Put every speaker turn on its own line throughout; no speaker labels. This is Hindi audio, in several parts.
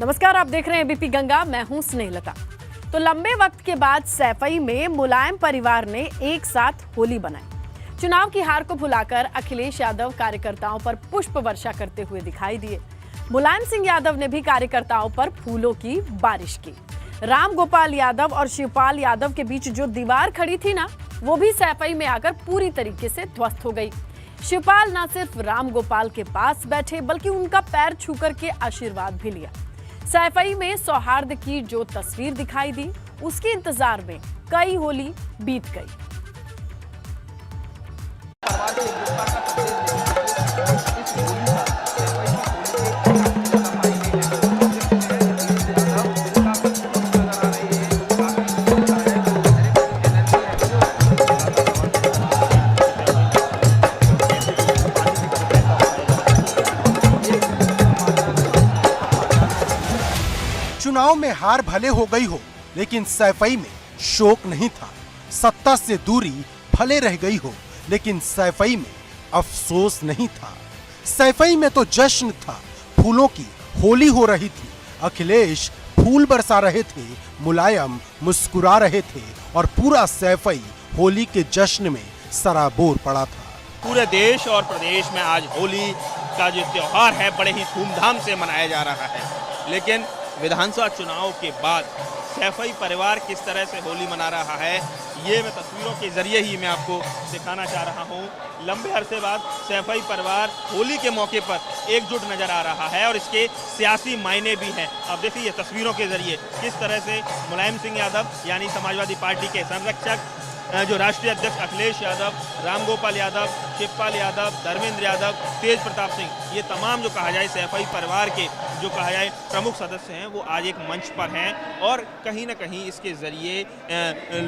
नमस्कार, आप देख रहे हैं एबीपी गंगा। मैं हूं स्नेहलता। तो लंबे वक्त के बाद सैफई में मुलायम परिवार ने एक साथ होली बनाई। चुनाव की हार को भुलाकर अखिलेश यादव कार्यकर्ताओं पर पुष्प वर्षा करते हुए दिखाई दिए। मुलायम सिंह यादव ने भी कार्यकर्ताओं पर फूलों की बारिश की। राम गोपाल यादव और शिवपाल यादव के बीच जो दीवार खड़ी थी ना, वो भी सैफई में आकर पूरी तरीके से ध्वस्त हो गई। शिवपाल न सिर्फ राम गोपाल के पास बैठे बल्कि उनका पैर छूकर के आशीर्वाद भी लिया। सैफई में सौहार्द की जो तस्वीर दिखाई दी, उसके इंतजार में कई होली बीत गई।
चुनाव में हार भले हो गई हो, लेकिन सैफई में शोक नहीं था। सत्ता से दूरी भले रह गई हो, लेकिन सैफई में अफसोस नहीं था। सैफई में तो जश्न था, फूलों की होली हो रही थी। अखिलेश फूल बरसा रहे थे, मुलायम मुस्कुरा रहे थे और पूरा सैफई होली के जश्न में सराबोर पड़ा था।
पूरे देश और प्रदेश में आज होली का जो त्योहार है बड़े ही धूमधाम से मनाया जा रहा है। लेकिन विधानसभा चुनाव के बाद सैफई परिवार किस तरह से होली मना रहा है, ये मैं तस्वीरों के जरिए ही मैं आपको दिखाना चाह रहा हूँ। लंबे अरसे बाद सैफई परिवार होली के मौके पर एकजुट नजर आ रहा है और इसके सियासी मायने भी हैं। अब देखिए तस्वीरों के जरिए किस तरह से मुलायम सिंह यादव यानी समाजवादी पार्टी के संरक्षक, जो राष्ट्रीय अध्यक्ष अखिलेश यादव, राम गोपाल यादव, शिवपाल यादव, धर्मेंद्र यादव, तेज प्रताप सिंह, ये तमाम जो कहा जाए सैफई परिवार के जो कहा जाए प्रमुख सदस्य हैं, वो आज एक मंच पर हैं और कहीं ना कहीं इसके ज़रिए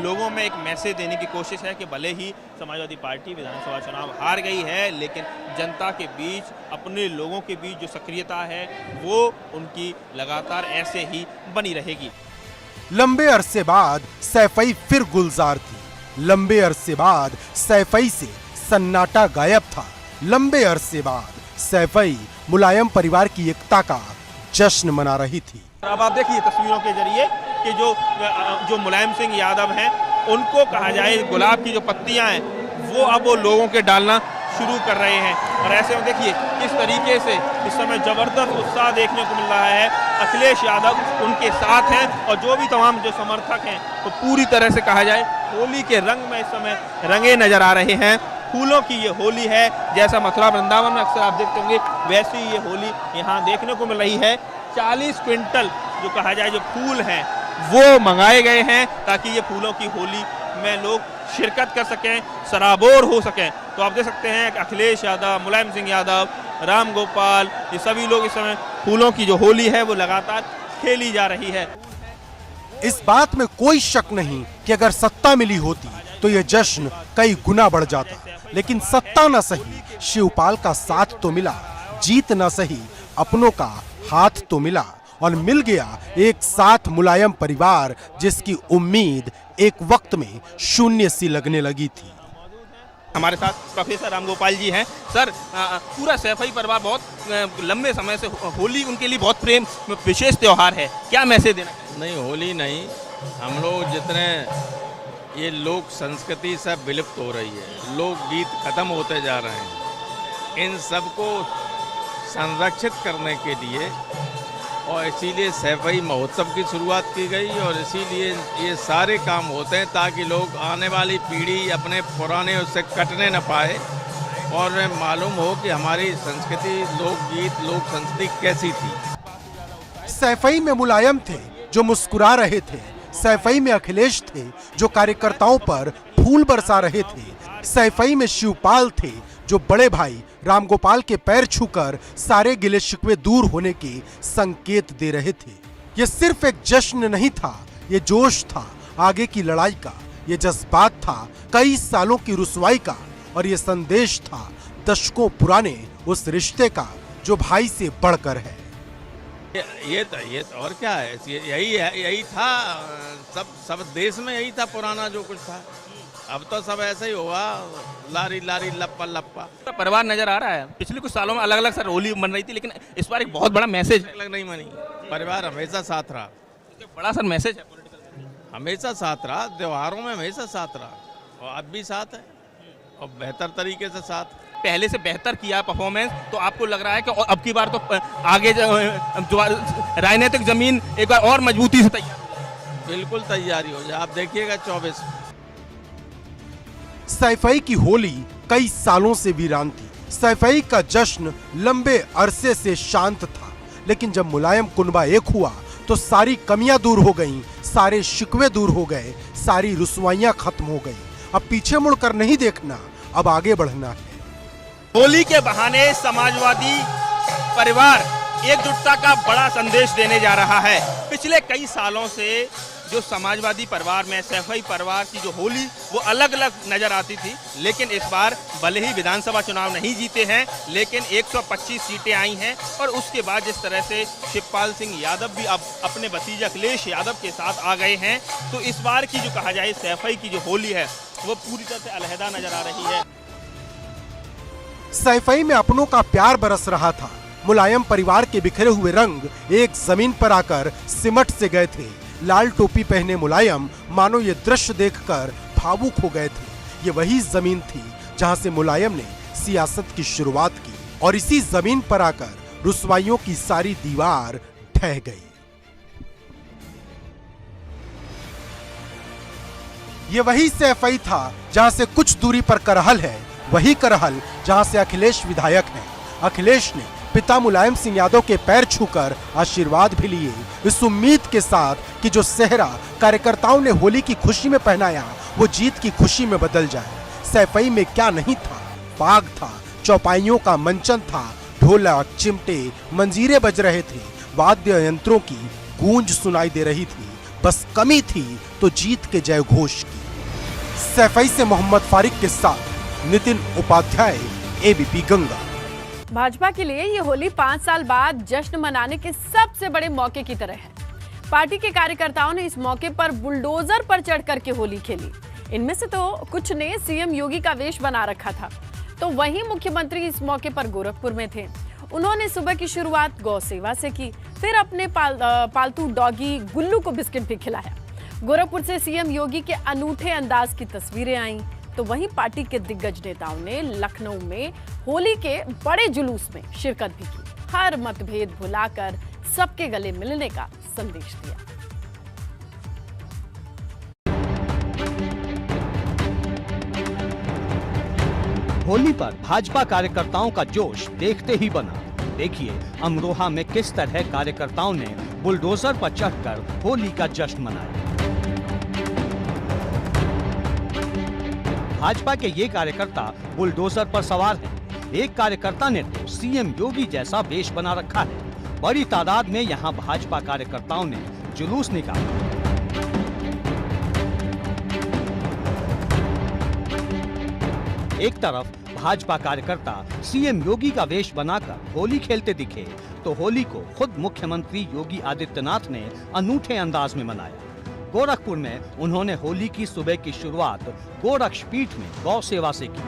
लोगों में एक मैसेज देने की कोशिश है कि भले ही समाजवादी पार्टी विधानसभा चुनाव हार गई है, लेकिन जनता के बीच, अपने लोगों के बीच जो सक्रियता है वो उनकी लगातार ऐसे ही बनी रहेगी।
लंबे अरसे बाद सैफई फिर गुलजार थी। लंबे अरसे बाद सैफई से सन्नाटा गायब था। लंबे अरसे बाद सैफई मुलायम परिवार की एकता का जश्न मना रही थी।
अब आप देखिए तस्वीरों के जरिए कि जो मुलायम सिंह यादव हैं, उनको कहा जाए गुलाब की जो पत्तियां हैं वो अब वो लोगों के डालना शुरू कर रहे हैं। और ऐसे में देखिए किस तरीके से इस समय जबरदस्त उत्साह देखने को मिल रहा है। अखिलेश यादव उनके साथ हैं और जो भी तमाम जो समर्थक हैं तो पूरी तरह से कहा जाए होली के रंग में इस समय रंगे नजर आ रहे हैं। फूलों की ये होली है, जैसा मथुरा वृंदावन में अक्सर आप देखते होंगे, वैसी ये होली यहाँ देखने को मिल रही है। 40 क्विंटल जो कहा जाए जो फूल हैं वो मंगाए गए हैं ताकि ये फूलों की होली में लोग शिरकत कर सकें, सराबोर हो सकें। तो आप देख सकते हैं कि अखिलेश यादव, मुलायम सिंह यादव, राम गोपाल, ये सभी लोग इस समय फूलों की जो होली है वो लगातार खेली जा रही है।
इस बात में कोई शक नहीं कि अगर सत्ता मिली होती तो यह जश्न कई गुना बढ़ जाता, लेकिन सत्ता न सही, शिवपाल का साथ तो मिला, जीत न सही, अपनों का हाथ तो मिला और मिल गया एक साथ मुलायम परिवार जिसकी उम्मीद एक वक्त में शून्य सी लगने लगी थी।
हमारे साथ प्रोफेसर राम गोपाल जी हैं। सर, पूरा सैफई परिवार बहुत लंबे समय से होली उनके लिए बहुत प्रेम विशेष त्योहार है, क्या मैसेज देना?
नहीं, होली नहीं, हम लोग जितने ये लोक संस्कृति सब विलुप्त हो रही है, लोकगीत खत्म होते जा रहे हैं, इन सबको संरक्षित करने के लिए और इसीलिए सैफई महोत्सव की शुरुआत की गई और इसीलिए ये सारे काम होते हैं ताकि लोग, आने वाली पीढ़ी अपने पुराने उससे कटने न पाए और मालूम हो कि हमारी संस्कृति, लोकगीत, लोक संस्कृति कैसी थी।
सैफई में मुलायम थे जो मुस्कुरा रहे थे। सैफई में अखिलेश थे जो कार्यकर्ताओं पर फूल बरसा रहे थे। सैफई में शिवपाल थे जो बड़े भाई रामगोपाल के पैर छूकर सारे गिले शिकवे दूर होने के संकेत दे रहे थे। ये सिर्फ एक जश्न नहीं था, ये जोश था आगे की लड़ाई का, ये जज्बात था कई सालों की रुसवाई का और ये संदेश था दशकों पुराने उस रिश्ते का जो भाई से बढ़कर है।
ये तो और क्या है, यही था, सब देश में यही था पुराना जो कुछ था। अब तो सब ऐसे ही होगा, लारी लारी लप्पा लप्पा।
परिवार नजर आ रहा है। पिछले कुछ सालों में अलग अलग सर होली मन रही थी, लेकिन इस बार एक बहुत बड़ा मैसेज
अलग नहीं मनी। परिवार हमेशा साथ रहा,
तो बड़ा सर मैसेज है पॉलिटिकल,
हमेशा साथ रहा, त्योहारों में हमेशा साथ रहा और अब भी साथ है और बेहतर तरीके से साथ।
पहले से बेहतर किया परफॉर्मेंस, तो आपको लग रहा है कि अब की बार तो आगे राजनीतिक जमीन एक बार और मजबूती से तैयार हो जाए?
बिल्कुल तैयारी हो जाए, आप देखिएगा 24।
सैफई की होली कई सालों से वीरान थी। सैफई का जश्न लंबे अरसे से शांत था, लेकिन जब मुलायम कुनबा एक हुआ तो सारी कमियां दूर हो गईं, सारे शिकवे दूर हो गए, सारी रुसवाइयां खत्म हो गई। अब पीछे मुड़कर नहीं देखना, अब आगे बढ़ना है।
होली के बहाने समाजवादी परिवार एकजुटता का बड़ा संदेश देने जा रहा है। पिछले कई सालों से जो समाजवादी परिवार में सैफई परिवार की जो होली वो अलग अलग नजर आती थी, लेकिन इस बार भले ही विधानसभा चुनाव नहीं जीते हैं, लेकिन 125 सीटें आई हैं और उसके बाद जिस तरह से शिवपाल सिंह यादव भी अब अपने भतीजा अखिलेश यादव के साथ आ गए हैं, तो इस बार की जो कहा जाए सैफई की जो होली है वो पूरी तरह से अलहदा नजर आ रही है।
सैफई में अपनों का प्यार बरस रहा था। मुलायम परिवार के बिखरे हुए रंग एक जमीन पर आकर सिमट से गए थे। लाल टोपी पहने मुलायम मानो ये दृश्य देखकर भावुक हो गए थे। ये वही जमीन थी जहां से मुलायम ने सियासत की शुरुआत की और इसी जमीन पर आकर रुसवाइयों की सारी दीवार ढह गई। ये वही सैफई था जहां से कुछ दूरी पर करहल है, वही करहल जहां से अखिलेश विधायक हैं। अखिलेश ने पिता मुलायम सिंह यादव के पैर छूकर आशीर्वाद भी लिए, इस उम्मीद के साथ कि जो सेहरा कार्यकर्ताओं ने होली की खुशी में पहनाया वो जीत की खुशी में बदल जाए। सैफई में क्या नहीं था? फाग था, चौपाइयों का मंचन था, ढोलक, चिमटे, मंजीरे बज रहे थे, वाद्य यंत्रों की गूंज सुनाई दे रही थी। बस कमी थी तो जीत के जय घोष की। सैफई से मोहम्मद फारिक के साथ नितिन उपाध्याय, एबीपी गंगा।
भाजपा के लिए ये होली 5 साल बाद जश्न मनाने के सबसे बड़े मौके की तरह है। पार्टी के कार्यकर्ताओं ने इस मौके पर बुलडोजर पर चढ़ करके होली खेली। इनमें से तो कुछ ने सीएम योगी का वेश बना रखा था, तो वहीं मुख्यमंत्री इस मौके पर गोरखपुर में थे। उन्होंने सुबह की शुरुआत गौ सेवा से की, फिर अपने पालतू डॉगी गुल्लू को बिस्किट भी खिलाया। गोरखपुर से सीएम योगी के अनूठे अंदाज की तस्वीरें आईं, तो वहीं पार्टी के दिग्गज नेताओं ने लखनऊ में होली के बड़े जुलूस में शिरकत भी की। हर मतभेद भुलाकर सबके गले मिलने का संदेश दिया।
होली पर भाजपा कार्यकर्ताओं का जोश देखते ही बना। देखिए अमरोहा में किस तरह कार्यकर्ताओं ने बुलडोजर पर चढ़कर होली का जश्न मनाया। भाजपा के ये कार्यकर्ता बुलडोजर पर सवार हैं। एक कार्यकर्ता ने तो सीएम योगी जैसा वेश बना रखा है। बड़ी तादाद में यहाँ भाजपा कार्यकर्ताओं ने जुलूस निकाला। एक तरफ भाजपा कार्यकर्ता सीएम योगी का वेश बनाकर होली खेलते दिखे, तो होली को खुद मुख्यमंत्री योगी आदित्यनाथ ने अनूठे अंदाज में मनाया। गोरखपुर में उन्होंने होली की सुबह की शुरुआत गोरक्षपीठ में गौ सेवा से की।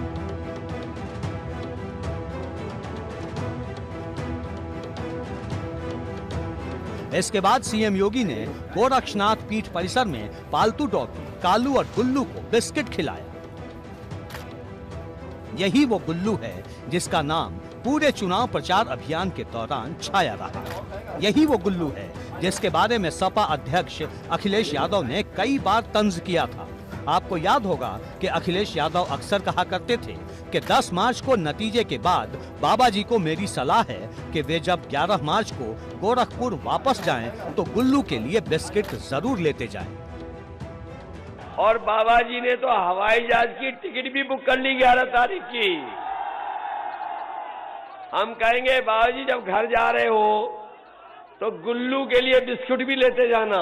इसके बाद सीएम योगी ने गोरक्षनाथ पीठ परिसर में पालतू डॉगी कालू और गुल्लू को बिस्किट खिलाया। यही वो गुल्लू है जिसका नाम पूरे चुनाव प्रचार अभियान के दौरान छाया रहा। यही वो गुल्लू है जिसके बारे में सपा अध्यक्ष अखिलेश यादव ने कई बार तंज किया था। आपको याद होगा कि अखिलेश यादव अक्सर कहा करते थे कि 10 मार्च को नतीजे के बाद बाबा जी को मेरी सलाह है कि वे जब 11 मार्च को गोरखपुर वापस जाएं तो गुल्लू के लिए बिस्किट जरूर लेते जाएं।
और बाबा जी ने तो हवाई जहाज की टिकट भी बुक कर ली 11 तारीख की। हम कहेंगे बाबा जी जब घर जा रहे हो तो गुल्लू के लिए बिस्कुट भी लेते जाना।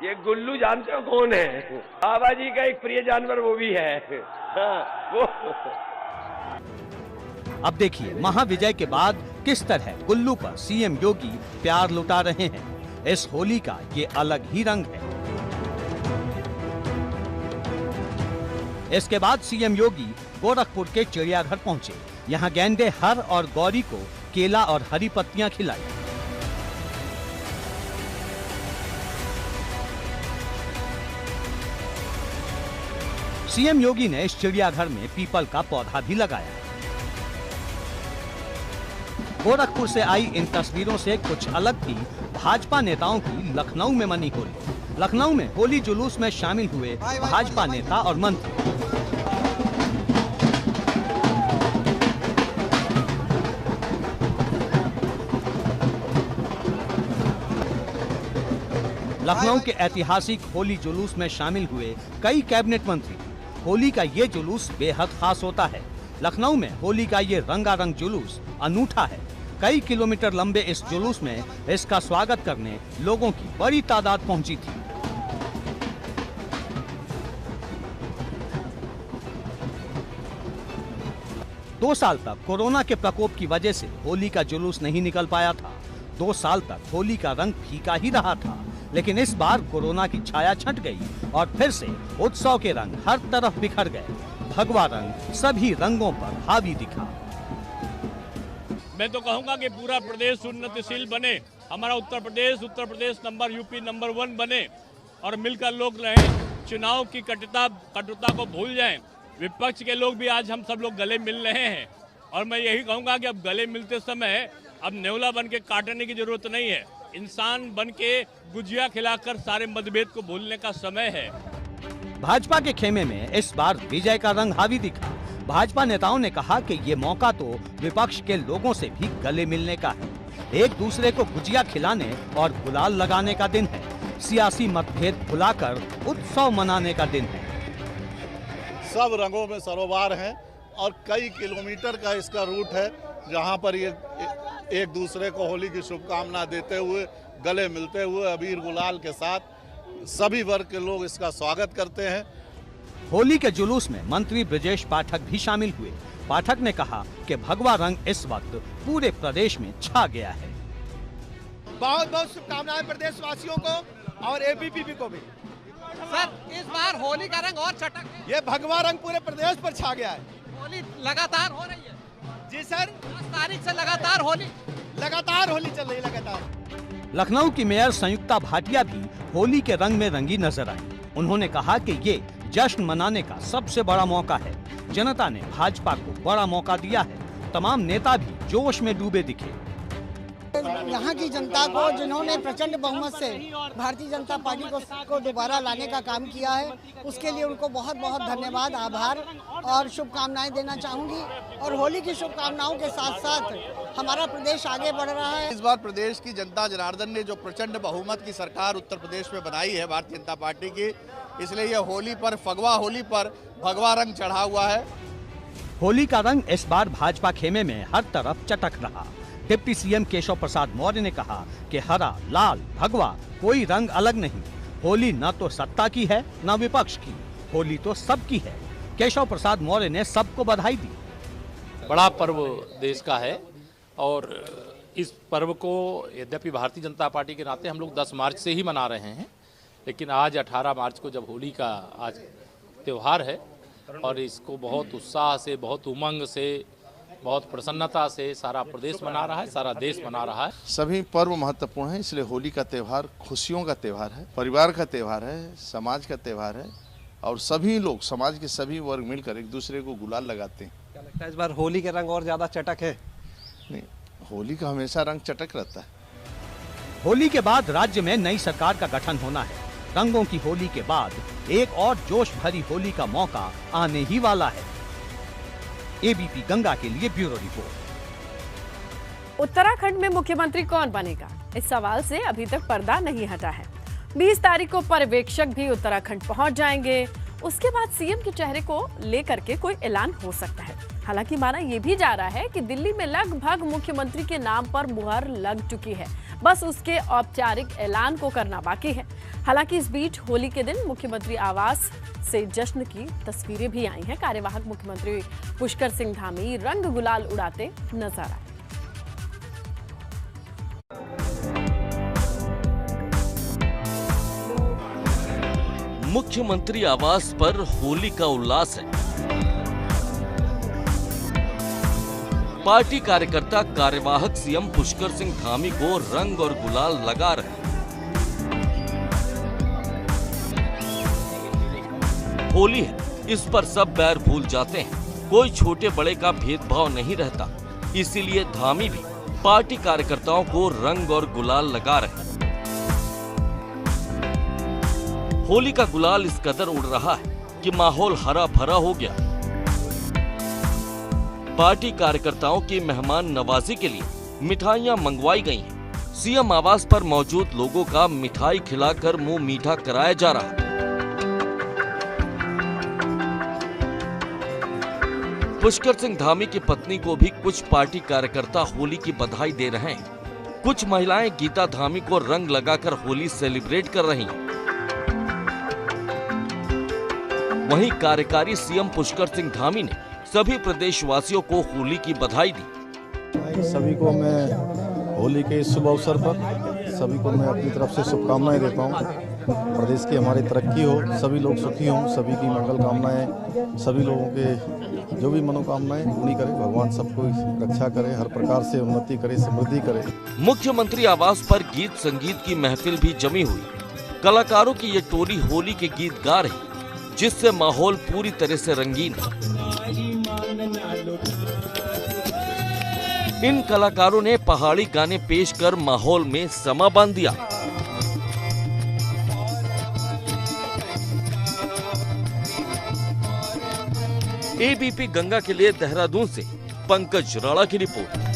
ये गुल्लू जानते हो कौन है? बाबा जी का एक प्रिय जानवर वो भी है। हाँ, वो
अब देखिए महाविजय के बाद किस तरह गुल्लू पर सीएम योगी प्यार लुटा रहे हैं। इस होली का ये अलग ही रंग है। इसके बाद सीएम योगी गोरखपुर के चिड़ियाघर पहुंचे। यहाँ गेंडे हर और गौरी को केला और हरी पत्तियां खिलाई। सीएम योगी ने इस चिड़ियाघर में पीपल का पौधा भी लगाया। गोरखपुर से आई इन तस्वीरों से कुछ अलग थी भाजपा नेताओं की लखनऊ में मनी होली। लखनऊ में होली जुलूस में शामिल हुए भाजपा नेता और मंत्री। लखनऊ के ऐतिहासिक होली जुलूस में शामिल हुए कई कैबिनेट मंत्री। होली का ये जुलूस बेहद खास होता है। लखनऊ में होली का ये रंगारंग जुलूस अनूठा है। कई किलोमीटर लंबे इस जुलूस में इसका स्वागत करने लोगों की बड़ी तादाद पहुंची थी। दो साल तक कोरोना के प्रकोप की वजह से होली का जुलूस नहीं निकल पाया था। 2 साल तक होली का रंग फीका ही रहा था, लेकिन इस बार कोरोना की छाया छंट गई और फिर से उत्सव के रंग हर तरफ बिखर गए। भगवा रंग सभी रंगों पर हावी दिखा।
मैं तो कहूंगा कि पूरा प्रदेश उन्नतिशील बने, हमारा Uttar Pradesh number UP number 1 बने और मिलकर लोग रहें। चुनाव की कटुता को भूल जाएं। विपक्ष के लोग भी आज हम सब लोग गले मिल रहे हैं और मैं यही कहूंगा कि अब गले मिलते समय अब नेवला बन के काटने की जरूरत नहीं है। इंसान बन के गुजिया खिलाकर सारे मतभेद को भूलने का समय है।
भाजपा के खेमे में इस बार विजय का रंग हावी दिखा। भाजपा नेताओं ने कहा कि ये मौका तो विपक्ष के लोगों से भी गले मिलने का है। एक दूसरे को गुजिया खिलाने और गुलाल लगाने का दिन है। सियासी मतभेद भुलाकर उत्सव मनाने का दिन है।
सब रंगों में सरोवर है और कई किलोमीटर का इसका रूट है, जहां पर ये एक दूसरे को होली की शुभकामना देते हुए, गले मिलते हुए, अबीर गुलाल के साथ सभी वर्ग के लोग इसका स्वागत करते हैं।
होली के जुलूस में मंत्री ब्रजेश पाठक भी शामिल हुए। पाठक ने कहा कि भगवा रंग इस वक्त पूरे प्रदेश में छा गया है।
बहुत बहुत शुभकामनाएं प्रदेशवासियों को और एबीवीपी को भी।
सर, इस बार होली का रंग और चटक है।
ये भगवा रंग पूरे प्रदेश पर छा गया है।
होली लगातार हो रही है।
जी सर,
10 तारीख से लगातार होली
चल रही लगातार।
लखनऊ की मेयर संयुक्ता भाटिया भी होली के रंग में रंगी नजर आई। उन्होंने कहा कि ये जश्न मनाने का सबसे बड़ा मौका है। जनता ने भाजपा को बड़ा मौका दिया है। तमाम नेता भी जोश में डूबे दिखे।
यहाँ की जनता को, जिन्होंने प्रचंड बहुमत से भारतीय जनता पार्टी को दोबारा लाने का काम किया है, उसके लिए उनको बहुत बहुत धन्यवाद, आभार और शुभकामनाएं देना चाहूँगी। और होली की शुभकामनाओं के साथ साथ हमारा प्रदेश आगे बढ़ रहा है।
इस बार प्रदेश की जनता जनार्दन ने जो प्रचंड बहुमत की सरकार उत्तर प्रदेश में बनाई है भारतीय जनता पार्टी की, इसलिए यह होली पर भगवा रंग चढ़ा हुआ है।
होली का रंग इस बार भाजपा खेमे में हर तरफ चटक रहा। डिप्टी सीएम केशव प्रसाद मौर्य ने कहा कि हरा, लाल, भगवा कोई रंग अलग नहीं। होली न तो सत्ता की है न विपक्ष की, होली तो सबकी है। केशव प्रसाद मौर्य ने सबको बधाई दी।
बड़ा पर्व देश का है और इस पर्व को यद्यपि भारतीय जनता पार्टी के नाते हम लोग 10 मार्च से ही मना रहे हैं, लेकिन आज 18 मार्च को जब होली का आज त्यौहार है और इसको बहुत उत्साह से, बहुत उमंग से, बहुत प्रसन्नता से सारा प्रदेश मना रहा है, सारा देश मना रहा है।
सभी पर्व महत्वपूर्ण है, इसलिए होली का त्यौहार खुशियों का त्यौहार है, परिवार का त्यौहार है, समाज का त्यौहार है और सभी लोग, समाज के सभी वर्ग मिलकर एक दूसरे को गुलाल लगाते हैं।
क्या लगता है इस बार होली के रंग और ज्यादा चटक है?
नहीं, होली का हमेशा रंग चटक रहता है।
होली के बाद राज्य में नई सरकार का गठन होना है। रंगों की होली के बाद एक और जोश भरी होली का मौका आने ही वाला है। एबीपी गंगा के लिए ब्यूरो रिपोर्ट।
उत्तराखंड में मुख्यमंत्री कौन बनेगा, इस सवाल से अभी तक पर्दा नहीं हटा है। 20 तारीख को पर्यवेक्षक भी उत्तराखंड पहुंच जाएंगे। उसके बाद सीएम के चेहरे को लेकर के कोई ऐलान हो सकता है। हालांकि माना यह भी जा रहा है कि दिल्ली में लगभग मुख्यमंत्री के नाम पर मुहर लग चुकी है, बस उसके औपचारिक ऐलान को करना बाकी है। हालांकि इस बीच होली के दिन मुख्यमंत्री आवास से जश्न की तस्वीरें भी आई हैं। कार्यवाहक मुख्यमंत्री पुष्कर सिंह धामी रंग गुलाल उड़ाते नजर आए।
मुख्यमंत्री आवास पर होली का उल्लास है। पार्टी कार्यकर्ता कार्यवाहक सीएम पुष्कर सिंह धामी को रंग और गुलाल लगा रहे। होली है, इस पर सब बैर भूल जाते हैं, कोई छोटे बड़े का भेदभाव नहीं रहता। इसीलिए धामी भी पार्टी कार्यकर्ताओं को रंग और गुलाल लगा रहे हैं। होली का गुलाल इस कदर उड़ रहा है कि माहौल हरा भरा हो गया। पार्टी कार्यकर्ताओं की मेहमान नवाजी के लिए मिठाइयां मंगवाई गई हैं। सीएम आवास पर मौजूद लोगों का मिठाई खिलाकर मुंह मीठा कराया जा रहा है। पुष्कर सिंह धामी की पत्नी को भी कुछ पार्टी कार्यकर्ता होली की बधाई दे रहे हैं। कुछ महिलाएं गीता धामी को रंग लगाकर होली सेलिब्रेट कर रही हैं। वहीं कार्यकारी सीएम पुष्कर सिंह धामी ने सभी प्रदेशवासियों को होली की बधाई दी।
सभी को मैं होली के शुभ अवसर पर सभी को मैं अपनी तरफ से शुभकामनाएं देता हूं। प्रदेश की हमारी तरक्की हो, सभी लोग सुखी हों, सभी की मंगल कामनाएं, सभी लोगों के जो भी मनोकामनाएं पूरी करे। भगवान सबको रक्षा करे, हर प्रकार से उन्नति करे, समृद्धि करे।
मुख्यमंत्री आवास पर गीत संगीत की महफिल भी जमी हुई। कलाकारों की ये टोली होली के गीत गा रही, जिससे माहौल पूरी तरह से रंगीन है। इन कलाकारों ने पहाड़ी गाने पेश कर माहौल में समा बांध दिया। एबीपी गंगा के लिए देहरादून से पंकज राणा की रिपोर्ट।